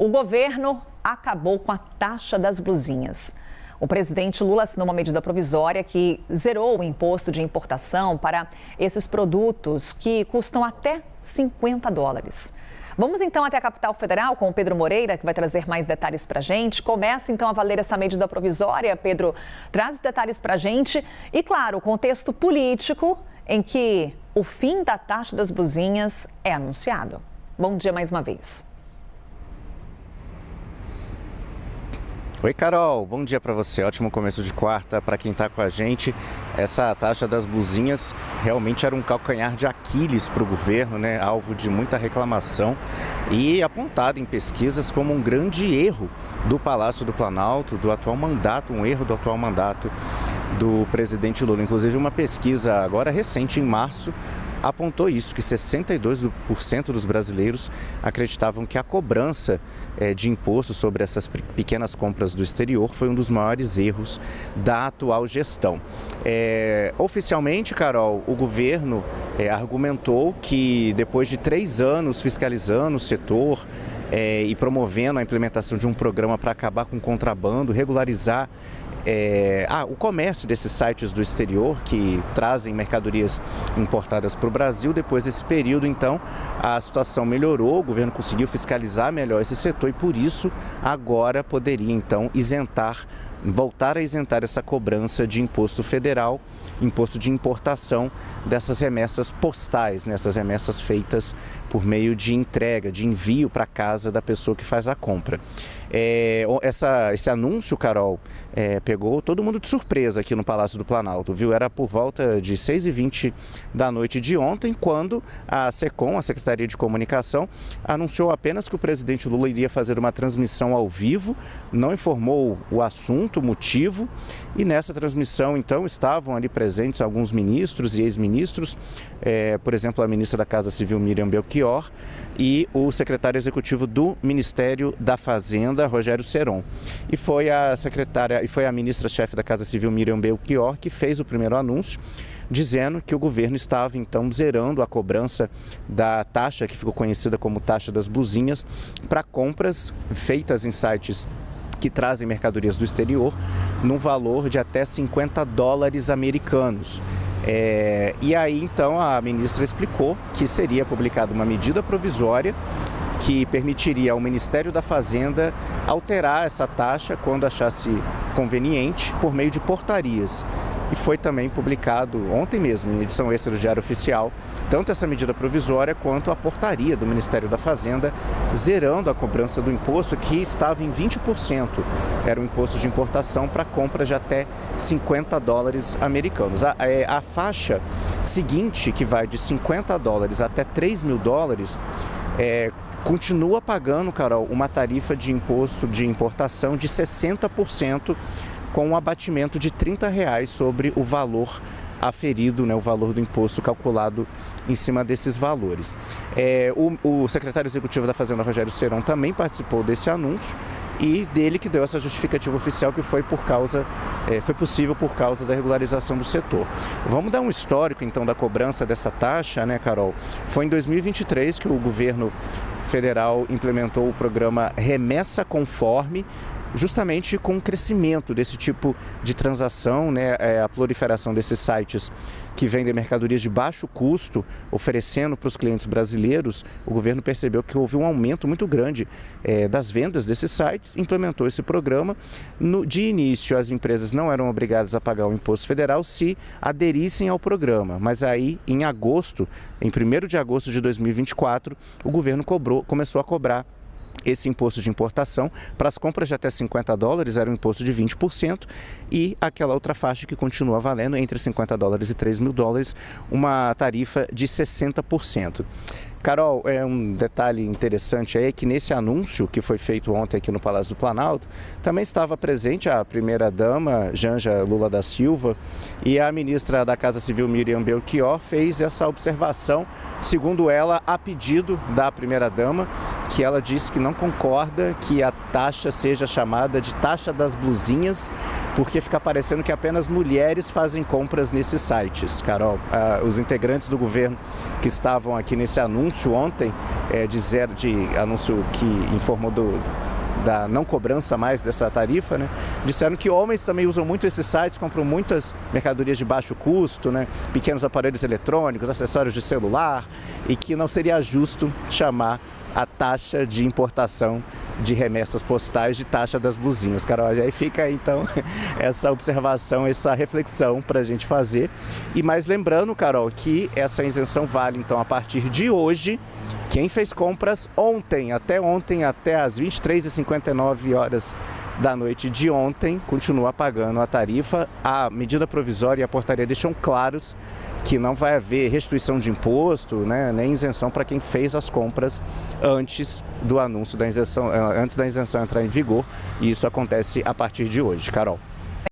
O governo acabou com a taxa das blusinhas. O presidente Lula assinou uma medida provisória que zerou o imposto de importação para esses produtos que custam até $50. Vamos então até a capital federal com o Pedro Moreira, que vai trazer mais detalhes para a gente. Começa então a valer essa medida provisória. Pedro, traz os detalhes para a gente e, claro, o contexto político em que o fim da taxa das blusinhas é anunciado. Bom dia mais uma vez. Oi, Carol, bom dia para você, ótimo começo de quarta para quem está com a gente. Essa taxa das blusinhas realmente era um calcanhar de Aquiles para o governo, né? Alvo de muita reclamação e apontado em pesquisas como um grande erro do Palácio do Planalto, do atual mandato, um erro do atual mandato do presidente Lula. Inclusive uma pesquisa agora recente, em março, apontou isso, que 62% dos brasileiros acreditavam que a cobrança de imposto sobre essas pequenas compras do exterior foi um dos maiores erros da atual gestão. Oficialmente, Carol, o governo argumentou que depois de 3 anos fiscalizando o setor e promovendo a implementação de um programa para acabar com o contrabando, regularizar o comércio desses sites do exterior que trazem mercadorias importadas para o Brasil. Depois desse período, então, a situação melhorou, o governo conseguiu fiscalizar melhor esse setor e, por isso, agora poderia, então, voltar a isentar essa cobrança de imposto federal, imposto de importação dessas remessas postais, né? Essas remessas feitas por meio de entrega, de envio para casa da pessoa que faz a compra. Esse anúncio, Carol, pegou todo mundo de surpresa aqui no Palácio do Planalto, viu? Era por volta de 6h20 da noite de ontem, quando a SECOM, a Secretaria de Comunicação, anunciou apenas que o presidente Lula iria fazer uma transmissão ao vivo, não informou o assunto, o motivo, e nessa transmissão, então, estavam ali presentes alguns ministros e ex-ministros, por exemplo, a ministra da Casa Civil, Miriam Belchior, e o secretário executivo do Ministério da Fazenda, Rogério Ceron. E foi a ministra-chefe da Casa Civil, Miriam Belchior, que fez o primeiro anúncio, dizendo que o governo estava, então, zerando a cobrança da taxa, que ficou conhecida como taxa das blusinhas, para compras feitas em sites que trazem mercadorias do exterior, num valor de até $50 americanos. E aí, então, a ministra explicou que seria publicada uma medida provisória que permitiria ao Ministério da Fazenda alterar essa taxa quando achasse conveniente por meio de portarias. E foi também publicado ontem mesmo, em edição extra do Diário Oficial, tanto essa medida provisória quanto a portaria do Ministério da Fazenda, zerando a cobrança do imposto, que estava em 20%. Era um imposto de importação para compra de até $50 americanos. A faixa seguinte, que vai de $50 até $3.000, continua pagando, Carol, uma tarifa de imposto de importação de 60%, com um abatimento de R$30 sobre o valor aferido, né, o valor do imposto calculado em cima desses valores. O secretário executivo da Fazenda, Rogério Ceron, também participou desse anúncio e dele que deu essa justificativa oficial que foi possível por causa da regularização do setor. Vamos dar um histórico, então, da cobrança dessa taxa, né, Carol? Foi em 2023 que o governo federal implementou o programa Remessa Conforme, justamente com o crescimento desse tipo de transação, né, a proliferação desses sites que vendem mercadorias de baixo custo, oferecendo para os clientes brasileiros. O governo percebeu que houve um aumento muito grande das vendas desses sites, implementou esse programa. De início, as empresas não eram obrigadas a pagar o imposto federal se aderissem ao programa, mas aí, em 1º de agosto de 2024, o governo começou a cobrar esse imposto de importação. Para as compras de até $50 era um imposto de 20% e aquela outra faixa que continua valendo entre $50 e $3.000, uma tarifa de 60%. Carol, um detalhe interessante aí que nesse anúncio que foi feito ontem aqui no Palácio do Planalto, também estava presente a primeira-dama, Janja Lula da Silva, e a ministra da Casa Civil, Miriam Belchior, fez essa observação, segundo ela, a pedido da primeira-dama, que ela disse que não concorda que a taxa seja chamada de taxa das blusinhas, porque fica parecendo que apenas mulheres fazem compras nesses sites. Carol, os integrantes do governo que estavam aqui nesse anúncio ontem, anúncio que informou da não cobrança mais dessa tarifa, né? Disseram que homens também usam muito esses sites, compram muitas mercadorias de baixo custo, né? Pequenos aparelhos eletrônicos, acessórios de celular, e que não seria justo chamar a taxa de importação de remessas postais de taxa das blusinhas. Carol, aí fica então essa observação, essa reflexão para a gente fazer. E mais lembrando, Carol, que essa isenção vale então a partir de hoje. Quem fez compras ontem, até às 23h59 da noite de ontem, continua pagando a tarifa. A medida provisória e a portaria deixam claros que não vai haver restituição de imposto, né, nem isenção para quem fez as compras antes do anúncio da isenção, antes da isenção entrar em vigor. E isso acontece a partir de hoje, Carol.